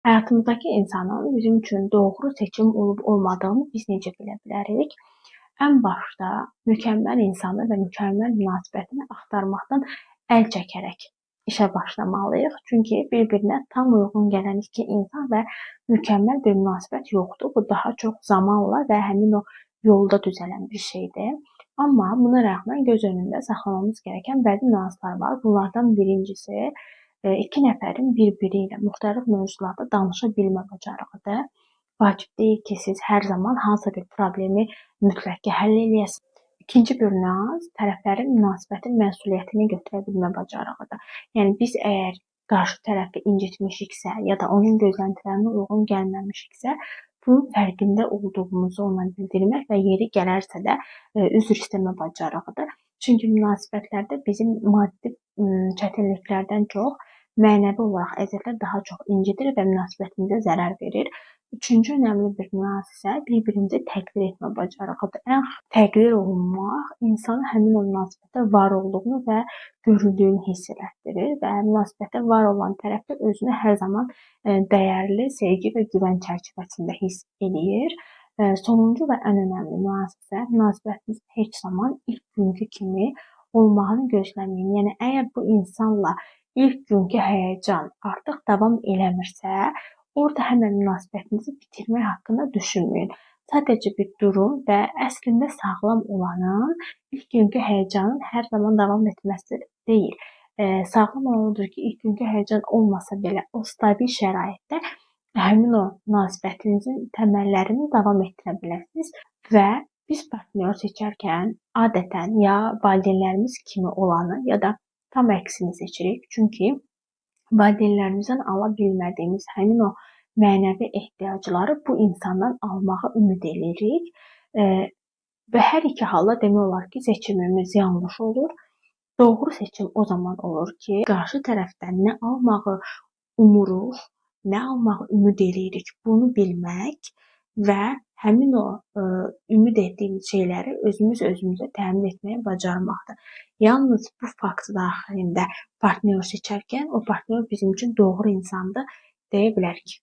Həyatımızdakı insanın bizim üçün doğru seçim olub-olmadığını biz necə bilə bilərik? Ən başda mükəmməl insanı və mükəmməl münasibətini axtarmaqdan əl çəkərək işə başlamalıyıq. Çünki bir-birinə tam uyğun gələn iki insan və mükəmməl bir münasibət yoxdur. Bu daha çox zamanla və həmin o yolda düzələn bir şeydir. Amma buna rəğmən göz önündə saxlamamız gərəkən bəzi nüanslar var. Bunlardan birincisi iki nəfərin bir-biri ilə müxtəlif mövzularda danışa bilmə bacarığıdır. Vacib deyil ki, siz hər zaman hansısa bir problemi mütləq ki, həll eləyəsiniz. İkinci bir nüans tərəflərin münasibətin məsuliyyətini götürə bilmə bacarığıdır. Yəni biz əgər qarşı tərəfi incitmişiksə ya da onun gözləntilərinə uyğun gəlməmişiksə, bunun fərqində olduğumuzu ona bildirmək və yeri gələrsə də üzr istəmə bacarığıdır. Çünki münasibətlərdə bizim maddi çətinliklərdən çox mənəvi olaraq əziyyətlər daha çox incidir və münasibətimizə zərər verir. Üçüncü önəmli bir nüans isə bir-birimizi təqdir etmə bacarığıdır. Ən təqdir olunmaq insanın həmin o münasibətdə var olduğunu və görüldüyünü hiss elətdirir və münasibətdə var olan tərəf də özünü hər zaman dəyərli, sevgi və güvən çərçivəsində hiss eləyir. Sonuncu və ən önəmli nüans isə münasibətimiz heç zaman ilk günkü kimi olmağını gözləməyin. Yəni əgər bu insanla ilk günkü həyəcan artıq davam eləmirsə, orada həmən münasibətinizi bitirmək haqqında düşünməyin. Sadəcə bir durun və əslində sağlam olanın ilk günkü həyəcanın hər zaman davam etməsi deyil. Sağlam olan odur ki, ilk günkü həyəcan olmasa belə o stabil şəraitdə həmin o münasibətinizin təməllərini davam etdirə bilərsiniz və biz partnyor seçərkən adətən ya valideynlərimiz kimi olanı ya da tam əksini seçirik. Çünki valideynlərimizdən ala bilmədiyimiz həmin o mənəvi ehtiyacları bu insandan almağı ümid edirik. Və hər iki halda demək olar ki, seçimimiz yanlış olur. Doğru seçim o zaman olur ki, qarşı tərəfdən nə almağı umuruq, nə almağı ümid edirik, bunu bilmək və həmin o ümid etdiyimiz şeyləri özümüzə təmin etməyə bacarmaqdır. Yalnız bu fakt daxilində partnyor seçərkən o partnyor bizim üçün doğru insandır deyə bilərik.